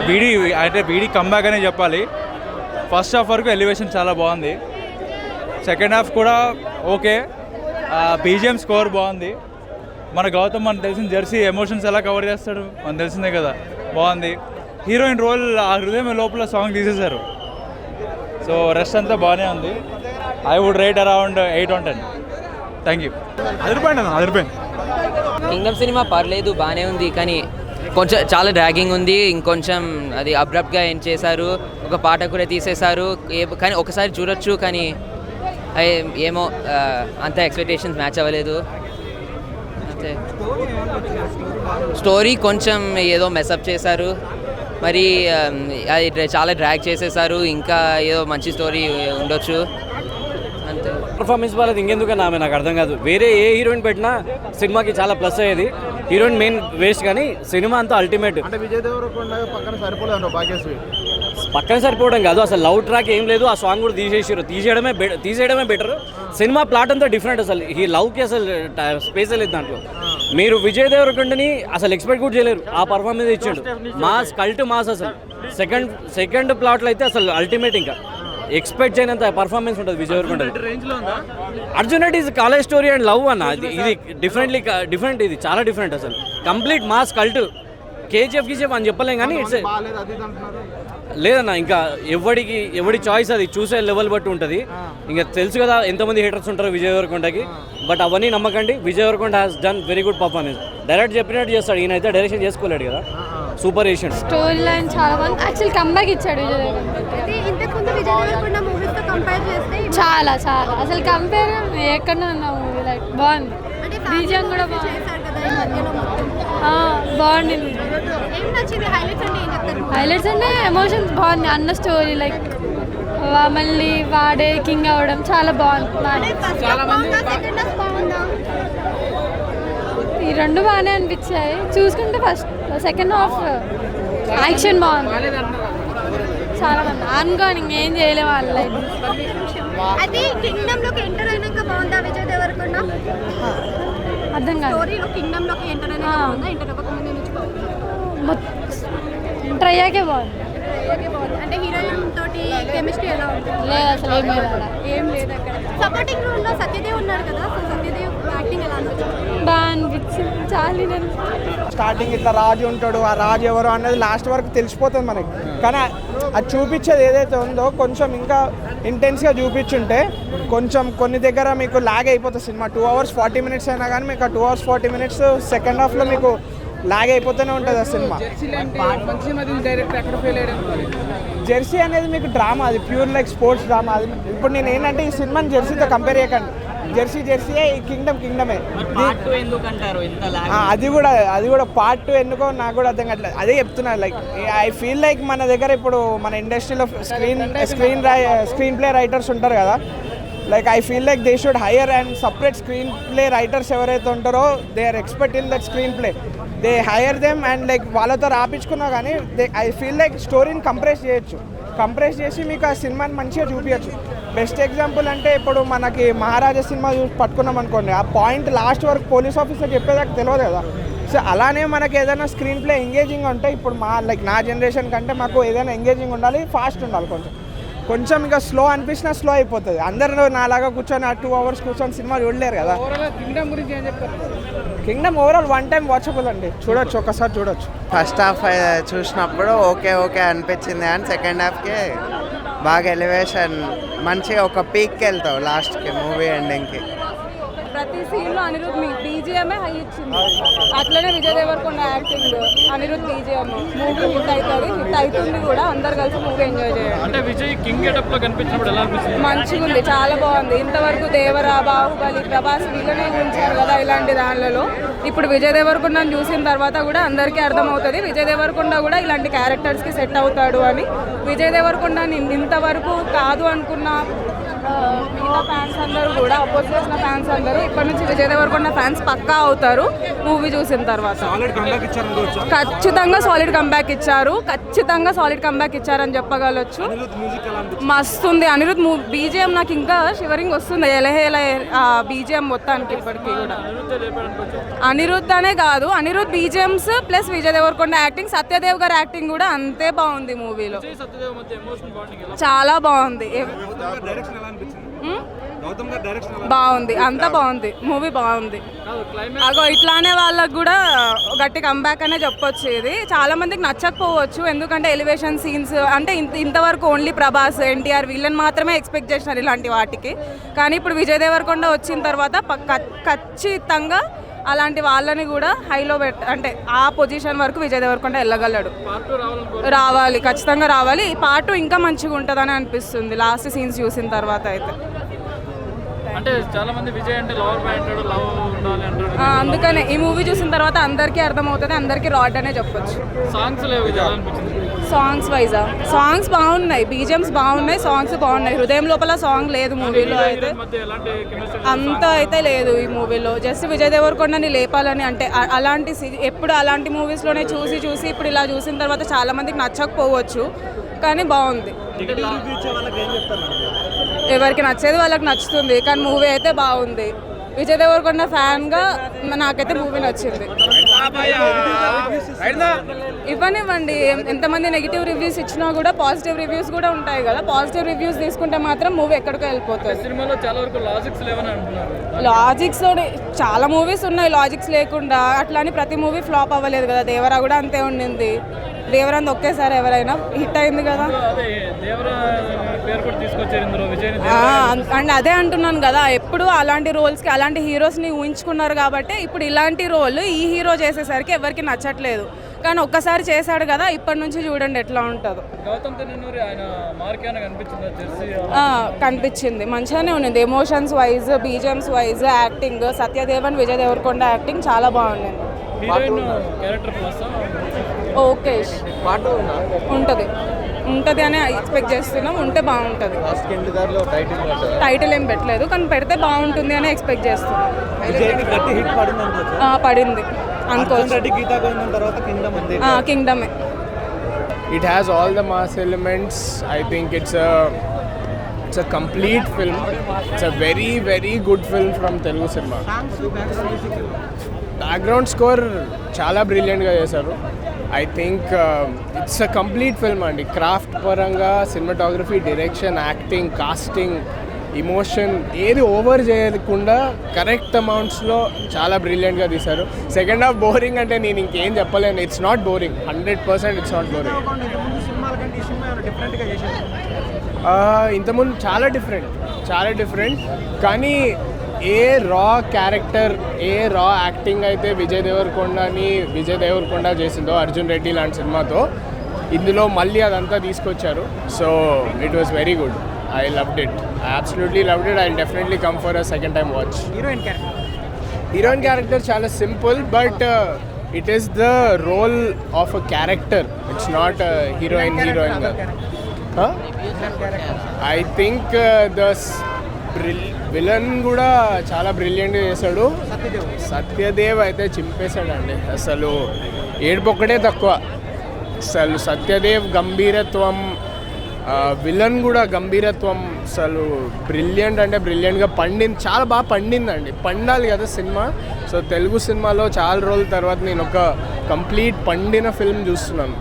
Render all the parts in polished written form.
వీడి కంబ్యాక్ అనే చెప్పాలి. ఫస్ట్ హాఫ్ వరకు ఎలివేషన్ చాలా బాగుంది, సెకండ్ హాఫ్ కూడా ఓకే. బీజిఎం స్కోర్ బాగుంది. మన గౌతమ్ మనకు తెలిసిన జెర్సీ ఎమోషన్స్ ఎలా కవర్ చేస్తాడు మనకు తెలిసిందే కదా, బాగుంది. హీరోయిన్ రోల్ ఆ హృదయం లోపల సాంగ్ తీసేశారు. సో రెస్ట్ అంతా బాగానే ఉంది. I would rate around 8 on 10. Thank you. అదిరిపోయింది. కింగ్డమ్ సినిమా పర్లేదు, బాగానే ఉంది, కానీ కొంచెం చాలా డ్రాగింగ్ ఉంది. ఇంకొంచెం అది అబ్రప్ట్గా ఏం చేశారు, ఒక పాట కూడా తీసేశారు. కానీ ఒకసారి చూడొచ్చు, కానీ ఏమో అంత ఎక్స్పెక్టేషన్స్ మ్యాచ్ అవ్వలేదు అంతే. స్టోరీ కొంచెం ఏదో మెసప్ చేశారు, మరి అది చాలా డ్రాగ్ చేసేసారు. ఇంకా ఏదో మంచి స్టోరీ ఉండొచ్చు అంతే. పర్ఫార్మెన్స్ వాళ్ళది ఇంకెందుకన్నా ఆమె నాకు అర్థం కాదు. వేరే ఏ హీరోయిన్ పెట్టినా సినిమాకి చాలా ప్లస్ అయ్యేది. హీరోయిన్ మెయిన్ వేస్ట్, కానీ సినిమా అంతా అల్టిమేట్. అంటే విజయ్ దేవరకొండ పక్కన సరిపోలేదు భాగ్యశ్రీ. పక్కన సరిపోవడం కాదు, అసలు లవ్ ట్రాక్ ఏం లేదు. ఆ సాంగ్ కూడా తీసేయడమే బెటర్. సినిమా ప్లాట్ అంతా డిఫరెంట్. అసలు ఈ లవ్కి అసలు స్పేస్ లేదు దాంట్లో. మీరు విజయ్ దేవరకొండని అసలు ఎక్స్పెక్ట్ కూడా చేయలేరు. ఆ పర్ఫార్మెన్స్ ఇచ్చాడు, మాస్ కల్ట్ మాస్. అసలు సెకండ్ ప్లాట్లో అయితే అసలు అల్టిమేట్. ఇంకా ఎక్స్పెక్ట్ చేయనంత పర్ఫార్మెన్స్ ఉంటుంది Vijay Deverakonda. Arjun Reddy is college story and love అన్న. ఇది డిఫరెంట్. ఇది చాలా డిఫరెంట్. అసలు కంప్లీట్ మాస్ కల్ట్. కేజీఎఫ్ అని చెప్పలేం, కానీ ఇట్స్ లేదన్న. ఇంకా ఎవడి చాయిస్ అది, చూసే లెవెల్ బట్టి ఉంటుంది. ఇంకా తెలుసు కదా ఎంతమంది హేటర్స్ ఉంటారు విజయ్ దేవరకొండకి. బట్ అవన్నీ నమ్మకండి. Vijay Deverakonda has done very good performance. Direct చెప్పినట్టు చేస్తాడు. ఈయన అయితే డైరెక్షన్ చేసుకోలేడు కదా, సూపర్ చేసాడు. స్టోరీ లైన్ చాలా బాగుంది. యాక్చువల్ కంబ్యాక్ ఇచ్చాడు విజయ్ చాలా అసలు కంపేర్ ఎక్కడ ఉన్న మూవీ లైక్ బాగుంది. బీజియం కూడా బాగుంది. హైలైట్స్ అంటే ఎమోషన్స్ బాగుంది. అన్న స్టోరీ లైక్ మళ్ళీ వాడే కింగ్ అవ్వడం చాలా బాగుంది. ఈ రెండు బాగానే అనిపించాయి చూసుకుంటే. ఫస్ట్ సెకండ్ హాఫ్ యాక్షన్ బాగుంది. చాలా మంది అనుకోని ఏం చేయలే వాళ్ళ అది కింగ్డమ్ లోకి ఎంటర్ అయినాక బాగుందా విజయ్ దేవరకొండ? అర్థం కాదు. కింగ్డమ్ లోకి ఎంటర్ అయినాక బాగుందా, ఎంటర్ అవ్వకముందే నుంచి బాగుందా? ఎంటర్ అయ్యాకే బాగుంది. అంటే హీరోయిన్ తోటి కెమిస్ట్రీ ఎలా ఉంది? లేదు అసలు ఏం లేదు అక్కడ. సపోర్టింగ్ రోల్ లో సత్యదేవ్ ఉన్నాడు కదా, సో సత్యదేవ్ యాక్టింగ్ ఎలా అనిపించింది? బాగా అనిపించింది. చాలా స్టార్టింగ్ ఇట్లా రాజు ఉంటాడు, ఆ రాజు ఎవరు అన్నది లాస్ట్ వరకు తెలిసిపోతుంది మనకి. కానీ అది చూపించేది ఏదైతే ఉందో కొంచెం ఇంకా ఇంటెన్స్గా చూపించుంటే కొంచెం కొన్ని దగ్గర మీకు లాగ్ అయిపోతుంది సినిమా. 2 hours 40 minutes అయినా కానీ మీకు ఆ 2 hours 40 minutes సెకండ్ హాఫ్లో మీకు లాగ్ అయిపోతూనే ఉంటుంది ఆ సినిమా. జెర్సీ అనేది మీకు డ్రామా, అది ప్యూర్ లైక్ స్పోర్ట్స్ డ్రామా. అది ఇప్పుడు నేను ఏంటంటే ఈ సినిమాని జెర్సీతో కంపేర్ చేయకండి. జెర్సీయే, ఈ కింగ్డమే. అది కూడా పార్ట్ 2 ఎందుకో నాకు కూడా అర్థం కావట్లేదు. అదే చెప్తున్నా. లైక్ ఐ ఫీల్ లైక్ మన దగ్గర ఇప్పుడు మన ఇండస్ట్రీలో స్క్రీన్ ప్లే రైటర్స్ ఉంటారు కదా, like I feel like they should hire and separate screenplay writers ఎవరైతే ఉంటారో they are expert in that screenplay. They hire them and like వాళ్ళతో రాపించుకున్నా కానీ ఐ ఫీల్ లైక్ స్టోరీని కంప్రెస్ చేసి మీకు ఆ సినిమాని మంచిగా చూపించచ్చు. బెస్ట్ ఎగ్జాంపుల్ అంటే ఇప్పుడు మనకి మహారాజా సినిమా పట్టుకున్నాం అనుకోండి, ఆ పాయింట్ లాస్ట్ వరకు పోలీస్ ఆఫీసర్ చెప్పేదాకా తెలియదు కదా. సో అలానే మనకి ఏదైనా స్క్రీన్ ప్లే ఎంగేజింగ్ ఉంటే, ఇప్పుడు నా జనరేషన్ కంటే మాకు ఏదైనా ఎంగేజింగ్ ఉండాలి, ఫాస్ట్ ఉండాలి. కొంచెం ఇంకా స్లో అనిపించినా స్లో అయిపోతుంది. అందరూ నాలాగా కూర్చొని ఆ 2 hours కూర్చొని సినిమా చూడలేరు కదా. కింగ్డమ్ ఓవరాల్ 1 time వాచబుల్ అండి, చూడొచ్చు, ఒకసారి చూడొచ్చు. ఫస్ట్ హాఫ్ చూసినప్పుడు ఓకే అనిపించింది, కానీ సెకండ్ హాఫ్కి బాగా ఎలివేషన్ మంచిగా ఒక పీక్కి వెళ్తావు లాస్ట్కి మూవీ ఎండింగ్కి. ప్రతి సీన్లో అనిరుద్ బీజిఎంఏ హై ఇచ్చింది. అట్లనే Vijay Deverakonda acting, Anirudh BGM movie hit అవుతుంది కూడా. అందరు కలిసి మూవీ ఎంజాయ్ చేయాలి. అంటే విజయ్ కింగ్ గెటప్ లో కనిపించినప్పుడు ఎలా అనిపిస్తుంది? మంచిగా ఉంది, చాలా బాగుంది. ఇంతవరకు దేవరా, బాహుబలి, ప్రభాస్ వీళ్ళనే ఉంచారు కదా ఇలాంటి దానిలలో. ఇప్పుడు విజయ్ దేవరకొండను చూసిన తర్వాత కూడా అందరికీ అర్థమవుతుంది విజయ్ దేవరకొండ కూడా ఇలాంటి క్యారెక్టర్స్కి సెట్ అవుతాడు అని. విజయ్ దేవరకొండని ఇంతవరకు కాదు అనుకున్న మిగతా ఫ్యాన్స్ అందరూ కూడా అపోజ్ చేసిన ఫ్యాన్స్ అందరూ ఇప్పటి నుంచి విజయ్ దేవరకొండ ఫ్యాన్స్ పక్కా అవుతారు మూవీ చూసిన తర్వాత. ఖచ్చితంగా సాలిడ్ కంబ్యాక్ ఇచ్చారు, ఖచ్చితంగా సాలిడ్ కంబ్యాక్ ఇచ్చారని చెప్పగలచ్చు. మస్తు ఉంది అనిరుద్ బీజిఎం, నాకు ఇంకా షివరింగ్ వస్తుంది ఎలహేల బీజిఎం మొత్తానికి. ఇప్పటికీ కూడా అనిరుద్ అనే కాదు, Anirudh BGMs plus Vijay Deverakonda acting, Satyadev గారి యాక్టింగ్ కూడా అంతే బాగుంది మూవీలో, చాలా బాగుంది. బాగుంది, అంతా బాగుంది, మూవీ బాగుంది. అగో ఇట్లానే వాళ్ళకు కూడా గట్టి కంబ్యాక్ అనే చెప్పొచ్చు. ఇది చాలా మందికి నచ్చకపోవచ్చు, ఎందుకంటే ఎలివేషన్ సీన్స్ అంటే ఇంతవరకు ఓన్లీ ప్రభాస్, ఎన్టీఆర్ వీళ్ళని మాత్రమే ఎక్స్పెక్ట్ చేసినారు ఇలాంటి వాటికి. కానీ ఇప్పుడు విజయ్ దేవరకొండ వచ్చిన తర్వాత ఖచ్చితంగా అలాంటి వాళ్ళని కూడా హైలో అంటే ఆ పొజిషన్ వరకు విజయ్ దేవరకొండ వెళ్ళగలడు. రావాలి, ఖచ్చితంగా రావాలి. ఈ పార్ట్ ఇంకా మంచిగా ఉంటుందని అనిపిస్తుంది లాస్ట్ సీన్స్ చూసిన తర్వాత అయితే. అంటే చాలా మంది విజయ్ అంటే లవర్ బాయ్ అంటాడు, లవ్ ఉండాలి అంటాడు. అందుకనే ఈ మూవీ చూసిన తర్వాత అందరికీ అర్థమవుతుంది, అందరికీ రాడ్ అనే చెప్పొచ్చు. సాంగ్స్ లేవు విజయ్ అనిపించింది. సాంగ్స్ వైజా సాంగ్స్ బాగున్నాయి, బీజిఎమ్స్ బాగున్నాయి, సాంగ్స్ బాగున్నాయి. హృదయం లోపల సాంగ్ లేదు మూవీలో అయితే, అంత అయితే లేదు ఈ మూవీలో. జస్ట్ విజయ్ దేవరకొండని లేపాలని అంటే అలాంటి ఎప్పుడు అలాంటి మూవీస్లోనే చూసి ఇప్పుడు ఇలా చూసిన తర్వాత చాలా మందికి నచ్చకపోవచ్చు, కానీ బాగుంది. ఎవరికి నచ్చేది వాళ్ళకి నచ్చుతుంది, కానీ మూవీ అయితే బాగుంది. విజయ్ దేవరకొండ ఫ్యాన్గా నాకైతే మూవీ నచ్చింది. ఇవ్వనివ్వండి, ఎంతమంది నెగిటివ్ రివ్యూస్ ఇచ్చినా కూడా పాజిటివ్ రివ్యూస్ కూడా ఉంటాయి కదా. పాజిటివ్ రివ్యూస్ తీసుకుంటే మాత్రం మూవీ ఎక్కడికో వెళ్ళిపోతుంది. సినిమాలో చాలా వరకు లాజిక్స్ లేవని అంటున్నారు. లాజిక్స్లో చాలా మూవీస్ ఉన్నాయి లాజిక్స్ లేకుండా, అట్లా అని ప్రతి మూవీ ఫ్లాప్ అవ్వలేదు కదా. దేవరా కూడా అంతే ఉండింది, దేవరాంది ఒకేసారి ఎవరైనా హిట్ అయింది కదా. అండ్ అదే అంటున్నాను కదా, ఎప్పుడు అలాంటి రోల్స్కి అలాంటి హీరోస్ని ఊహించుకున్నారు కాబట్టి ఇప్పుడు ఇలాంటి రోల్ ఈ హీరో చేసేసరికి ఎవరికి నచ్చట్లేదు. కానీ ఒక్కసారి చేశాడు కదా, ఇప్పటి నుంచి చూడండి ఎట్లా ఉంటుందో. కనిపించింది, మంచిగానే ఉన్నది. Emotions wise, BGMs wise, acting, సత్యదేవన్ విజయ్ దేవరకొండ యాక్టింగ్ చాలా బాగుంది. ఓకే ఉంటుంది అని ఎక్స్పెక్ట్ చేస్తున్నాం, ఉంటే బాగుంటుంది. టైటిల్ ఏం పెట్టలేదు, కానీ పెడితే బాగుంటుంది అని ఎక్స్పెక్ట్ చేస్తున్నాం. పడింది అనుకోవచ్చు. కింగ్డమే. It has all the mass elements. I think it's a complete film. It's a very, very good film from Telugu cinema. Background score చాలా బ్రిలియంట్గా చేశారు. I think it's a complete film అండి. క్రాఫ్ట్ పరంగా cinematography, direction, acting, casting, emotion ఏది over చేయకుండా correct అమౌంట్స్లో చాలా బ్రిలియంట్గా తీశారు. సెకండ్ హాఫ్ బోరింగ్ అంటే నేను ఇంకేం చెప్పలేను. It's not boring, 100% it's not boring. ఇంతకుముందు చాలా డిఫరెంట్ కానీ ఏ రా క్యారెక్టర్, ఏ రా యాక్టింగ్ అయితే విజయ్ దేవరకొండ చేసిందో అర్జున్ రెడ్డి లాంటి సినిమాతో, ఇందులో మళ్ళీ అదంతా తీసుకొచ్చారు. So it was very good. I loved it. I absolutely loved it. I'll definitely come for a second time watch. Heroine character chala simple, but it is the role of a character. It's not a heroine. Huh? I think the villain కూడా చాలా బ్రిలియంట్గా చేశాడు. సత్యదేవ్ అయితే చింపేశాడండి. అసలు ఏడుపొక్కడే తక్కువ. అసలు Satyadev గంభీరత్వం, villain కూడా గంభీరత్వం, అసలు brilliant అంటే బ్రిలియంట్గా పండింది. చాలా బాగా పండిందండి. పండాలి కదా సినిమా. సో తెలుగు సినిమాలో చాలా రోజుల తర్వాత నేను ఒక కంప్లీట్ పండిన ఫిల్మ్ చూస్తున్నాను.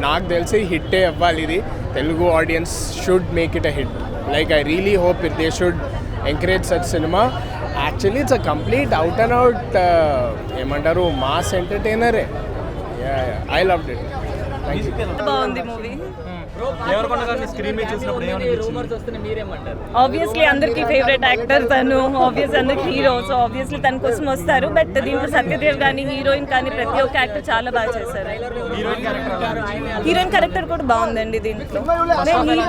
నాకు తెలిసి హిట్టే అవ్వాలి ఇది. Telugu audience should make it a hit. Like I really hope they should encourage such cinema. Actually it's a complete out and out ఏమంటారు మాస్ ఎంటర్టైనరే. I loved it. Thank you. బాగుంది మూవీ. ఆబ్వియస్లీ అందరికి ఫేవరెట్ యాక్టర్ తను, obviously అందరికి hero, so obviously తన కోసం వస్తారు. బట్ దీంట్లో సత్యదేవ్ కానీ హీరోయిన్ కానీ ప్రతి ఒక్క యాక్టర్ చాలా బాగా చేశారు. హీరోయిన్ క్యారెక్టర్ కూడా బాగుందండి దీంట్లో.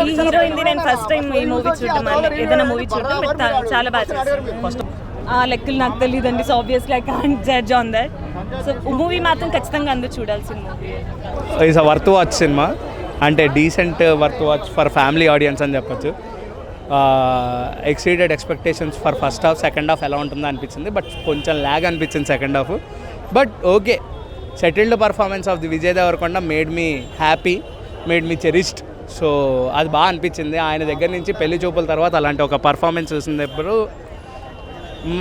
ఈ హీరోయిన్ నేను ఫస్ట్ టైం ఈ మూవీ చూడటం, ఏదైనా మూవీ చూడటం, బట్ చాలా బాగా చేశారు. ఆ లెక్కలు నాకు తెలియదండి, so obviously I can't judge on that. So movie మాత్రం ఖచ్చితంగా అందరూ చూడాల్సిన movie. It's a worth watch cinema, అంటే decent worth watch for family audience అని చెప్పొచ్చు. Exceeded expectations for first half. Second half ఎలా ఉంటుందో అనిపించింది, బట్ కొంచెం ల్యాగ్ అనిపించింది second half. But okay, settled performance of the Vijay Deverakonda made me happy, made me cherished. So అది బాగా అనిపించింది. ఆయన దగ్గర నుంచి పెళ్లి చూపుల తర్వాత అలాంటి ఒక పర్ఫార్మెన్స్ చూసినప్పుడు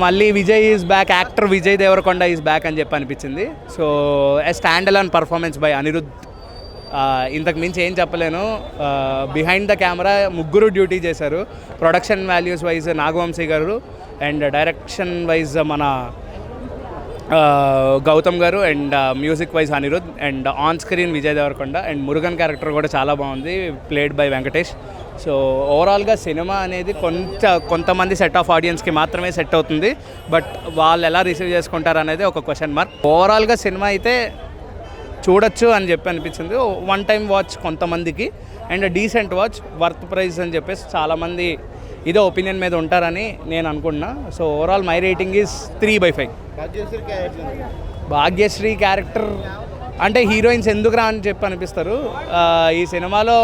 మళ్ళీ Vijay is back, actor Vijay Deverakonda is back అని చెప్పి అనిపించింది. So a standalone performance by Anirudh. ఇంతకు మించి ఏం చెప్పలేను. బిహైండ్ ద కెమెరా ముగ్గురు డ్యూటీ చేశారు. ప్రొడక్షన్ వాల్యూస్ వైజ్ నాగవంశీ గారు, అండ్ డైరెక్షన్ వైజ్ మన గౌతమ్ గారు, and music wise Anirudh, and on screen Vijay Deverakonda, and Murugan character కూడా చాలా బాగుంది, ప్లేడ్ బై వెంకటేష్. సో ఓవరాల్గా సినిమా అనేది కొంతమంది సెట్ ఆఫ్ ఆడియన్స్కి మాత్రమే సెట్ అవుతుంది, బట్ వాళ్ళు ఎలా రిసీవ్ చేసుకుంటారు అనేది ఒక క్వశ్చన్ మార్క్. ఓవరాల్గా సినిమా అయితే చూడొచ్చు అని చెప్పి అనిపించింది. వన్ టైం వాచ్ కొంతమందికి, and decent watch, worth price అని చెప్పేసి చాలామంది ఇదే ఒపీనియన్ మీద ఉంటారని నేను అనుకుంటున్నా. So overall my rating is 3/5. Bhagyashri character అంటే హీరోయిన్స్ ఎందుకురా అని చెప్పి అనిపిస్తారు. ఈ సినిమాలో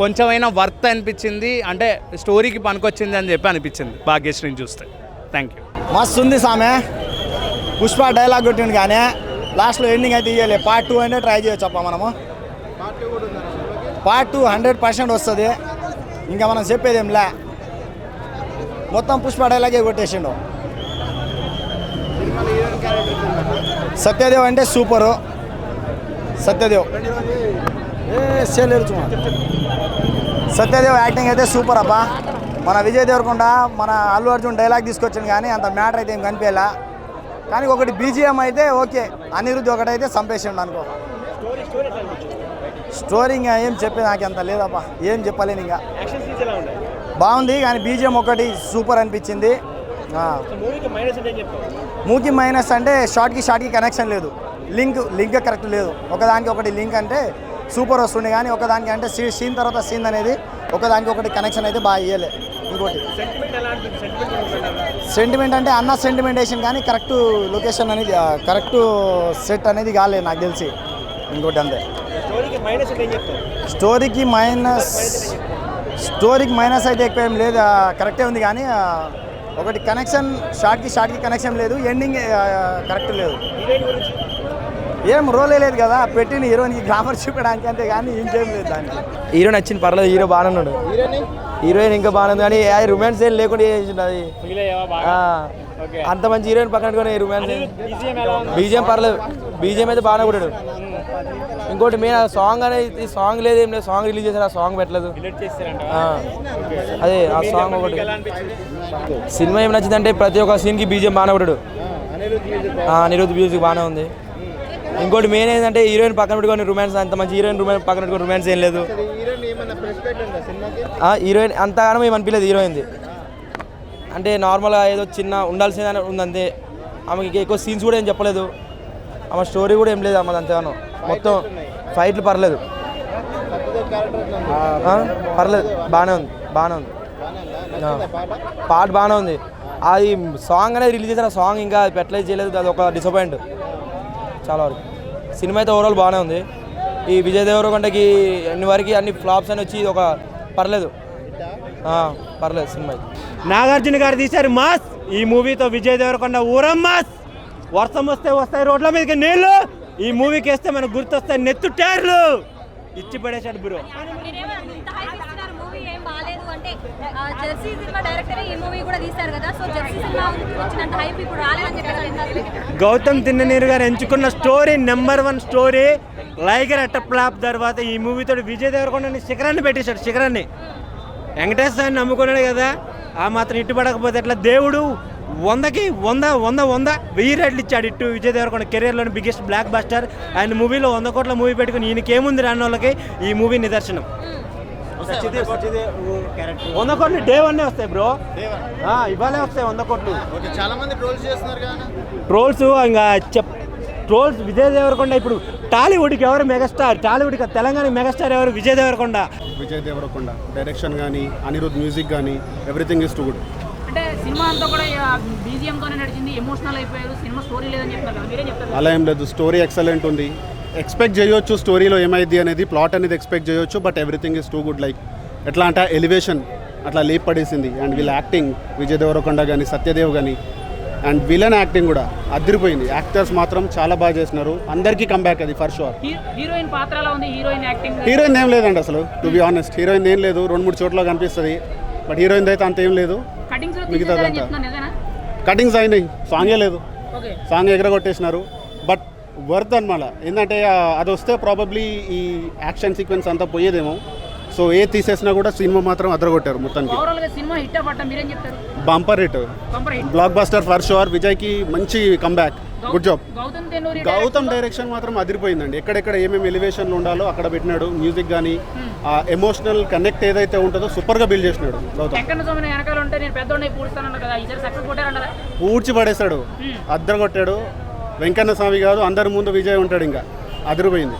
కొంచెమైనా వర్త్ అనిపించింది, అంటే స్టోరీకి పనికొచ్చింది అని చెప్పి అనిపించింది భాగ్యశ్రీని చూస్తే. Thank you. మస్తు ఉంది సామె. పుష్ప డైలాగ్ కొట్టింది కానీ లాస్ట్లో ఎండింగ్ అయితే ఇవ్వలే. పార్ట్ 2 అంటే ట్రై చేయొచ్చప్ప మనము. పార్ట్ 2 100% వస్తుంది. ఇంకా మనం చెప్పేది ఏంలే, మొత్తం పుష్ప డైలాగే కొట్టేసిండు. సత్యదేవ్ అంటే సూపరు. సత్యదేవ్ సత్యదేవ్ యాక్టింగ్ అయితే సూపర్ అబ్బా. మన విజయ్ దేవరకొండ మన అల్లు అర్జున్ డైలాగ్ తీసుకొచ్చాను కానీ అంత మ్యాటర్ అయితే ఏం కనిపించలే. కానీ ఒకటి బీజిఎం అయితే ఓకే, అనిరుద్ధ్ ఒకటైతే చంపేసిండు అనుకో. స్టోరీ ఇంకా ఏం చెప్పే నాకు అంత లేదబ్బా, ఏం చెప్పలేను. ఇంకా బాగుంది కానీ బీజిఎం ఒకటి సూపర్ అనిపించింది. మూవీకి మైనస్ అంటే షార్ట్కి కనెక్షన్ లేదు, లింక్ కరెక్ట్ లేదు. ఒకదానికి ఒకటి లింక్ అంటే సూపర్ వస్తుండే కానీ ఒకదానికి అంటే సీన్ తర్వాత సీన్ అనేది ఒకదానికి ఒకటి కనెక్షన్ అయితే బాగా ఇవ్వలే. ఇంకోటి సెంటిమెంట్ అంటే అన్న సెంటిమెంటేషన్ కానీ కరెక్ట్ లొకేషన్ అనేది కరెక్ట్ సెట్ అనేది కాలేదు నాకు తెలిసి. ఇంకోటి అంతే. స్టోరీకి మైనస్ అయితే ఎక్కువ ఏం లేదు, కరెక్టే ఉంది. కానీ ఒకటి కనెక్షన్ షార్ట్కి కనెక్షన్ లేదు, ఎండింగ్ కరెక్ట్ లేదు. ఏం రోలే లేదు కదా, పెట్టిన హీరోయిన్కి గ్లామర్ చూపడానికి అంతే కానీ ఇంకేం లేదు దానికి. హీరో నచ్చింది, పర్లేదు, హీరో బాగానే ఉన్నాడు. హీరోయిన్ ఇంకా బాగానే ఉంది కానీ అది రొమాన్స్ ఏం లేకుండా చేసింది. అది అంత మంచి హీరోయిన్ పక్కన పెట్టుకొని రొమాన్స్ బీజిఎం పర్లేదు, బీజిఎం అయితే బాగానే కొట్టాడు. ఇంకోటి మెయిన్ సాంగ్ అనేది సాంగ్ లేదు, ఏం లేదు. సాంగ్ రిలీజ్ చేశారు, ఆ సాంగ్ పెట్టలేదు. అదే ఆ సాంగ్ ఒకటి. సినిమా ఏం నచ్చిందంటే ప్రతి ఒక్క సీన్కి బీజిఎం బాగానే కొట్టాడు. అనిరుద్ధ్ మ్యూజిక్ బాగానే ఉంది. ఇంకోటి మెయిన్ ఏంటంటే హీరోయిన్ పక్కన పెట్టుకొని రొమాన్స్, అంత మంచి హీరోయిన్ పక్కన పెట్టుకొని రొమాన్స్ ఏం లేదు. హీరోయిన్ అంతగానో ఏం అనిపించలేదు. హీరోయిన్ది అంటే నార్మల్గా ఏదో చిన్న ఉండాల్సిందని ఉందంతే. ఆమెకి ఎక్కువ సీన్స్ కూడా ఏం చెప్పలేదు. ఆమె స్టోరీ కూడా ఏం లేదు ఆమెది అంతగానో. మొత్తం ఫైట్లు పర్లేదు, బాగానే ఉంది. పాట బాగానే ఉంది. అది సాంగ్ అనేది రిలీజ్ చేసిన సాంగ్ ఇంకా పెట్టలేదు, చేయలేదు. అది ఒక డిసప్పాయింట్ చాలా వరకు. సినిమా అయితే ఓవరాల్ బాగానే ఉంది. ఈ విజయ్ దేవరకొండకి అన్ని ఫ్లాప్స్ అని వచ్చి ఒక పర్లేదు సినిమా. నాగార్జున గారు తీశారు మాస్. ఈ మూవీతో విజయ్ దేవరకొండ ఊరం మాస్. వర్షం వస్తే వస్తాయి రోడ్ల మీదకి నీళ్ళు. ఈ మూవీకి వేస్తే మనకు గుర్తొస్తాయి నెత్తు టైర్లు. ఇచ్చి పడేశాడు బ్రో. గౌతమ్ తిన్ననీరు గారు ఎంచుకున్న స్టోరీ నెంబర్ 1 స్టోరీ. లైగర్ అట్ట ఫ్లాప్ తర్వాత ఈ మూవీతో విజయ్ దేవరకొండని శిఖరాన్ని పెట్టేశాడు. శిఖరాన్ని వెంకటేశ్వరాన్ని నమ్ముకున్నాడు కదా, ఆ మాత్రం ఇట్టుపడకపోతే ఎట్లా. దేవుడు 100కి 1000 రెట్లు ఇచ్చాడు. ఇటు విజయ్ దేవరకొండ కెరీర్లోని బిగ్గెస్ట్ బ్లాక్ బస్టర్. ఆయన మూవీలో 100 కోట్ల మూవీ పెట్టుకుని ఈయనకేముంది రాని వాళ్ళకి ఈ మూవీ నిదర్శనం. 100 కోట్లు డే 1 వస్తాయి బ్రో, ఇవాళే వస్తాయి 100 కోట్లు. చాలా మంది ట్రోల్స్ చేస్తున్నారు కదా. ట్రోల్స్ ఇంకా ట్రోల్స్ విజయ్ దేవరకొండ. ఇప్పుడు టాలీవుడ్కి ఎవరు మెగాస్టార్? టాలీవుడ్కి తెలంగాణ మెగాస్టార్ ఎవరు? విజయ్ దేవరకొండ. డైరెక్షన్ కానీ అనిరుద్ధ్ మ్యూజిక్ కానీ ఎవ్రీథింగ్ ఇస్ టు గుడ్. అంటే సినిమా అంతా కూడా బీజిఎంతోనే నడిచింది, ఎమోషనల్ అయిపోయారు. సినిమా స్టోరీ లేదని చెప్తారు, మీరేం చెప్తారు? అలా ఏం లేదు, స్టోరీ ఎక్సలెంట్ ఉంది. ఎక్స్పెక్ట్ చేయొచ్చు స్టోరీలో ఏమైంది అనేది, ప్లాట్ అనేది ఎక్స్పెక్ట్ చేయొచ్చు. But everything is too good. Like ఎట్లా అంటే ఎలివేషన్ అట్లా లేపడేసింది. అండ్ వీళ్ళ యాక్టింగ్ విజయ్ దేవరకొండ కానీ సత్యదేవ్ కానీ అండ్ విలన్ యాక్టింగ్ కూడా అదిరిపోయింది. యాక్టర్స్ మాత్రం చాలా బాగా చేసినారు. అందరికీ కంబ్యాక్ అది ఫర్ షూర్. హీరోయిన్ పాత్ర ఎలా ఉంది? హీరోయిన్ యాక్టింగ్ హీరోయిన్ ఏం లేదండి అసలు, టు బి ఆనెస్ట్. హీరోయిన్ ఏం లేదు, 2-3 చోట్ల కనిపిస్తుంది, బట్ హీరోయిన్ అయితే అంత ఏం లేదు. మిగతాదంతా కటింగ్స్ అయినాయి, సాంగే లేదు, సాంగ్ ఎగరగొట్టేసినారు. బట్ వర్త్ అనమాట. ఏంటంటే అది వస్తే ప్రాబబ్లీ ఈ యాక్షన్ సీక్వెన్స్ అంతా పోయేదేమో. సో ఏ తీసేసినా కూడా సినిమా మాత్రం అదరగొట్టారు మొత్తానికి. Bumper hit, blockbuster for sure. విజయ్కి మంచి comeback, good job. Gautam direction మాత్రం అదిరిపోయిందండి. ఎక్కడెక్కడ ఏమేమి ఎలివేషన్లు ఉండాలో అక్కడ పెట్టినాడు. మ్యూజిక్ కానీ ఆ ఎమోషనల్ కనెక్ట్ ఏదైతే ఉంటుందో సూపర్గా బిల్డ్ చేసినాడు గౌతమ్. పూడ్చి పడేశాడు, అద్దరగొట్టాడు. వెంకన్న స్వామి కాదు, అందరి ముందు విజయ్ ఉంటాడు, ఇంకా అదిరిపోయింది.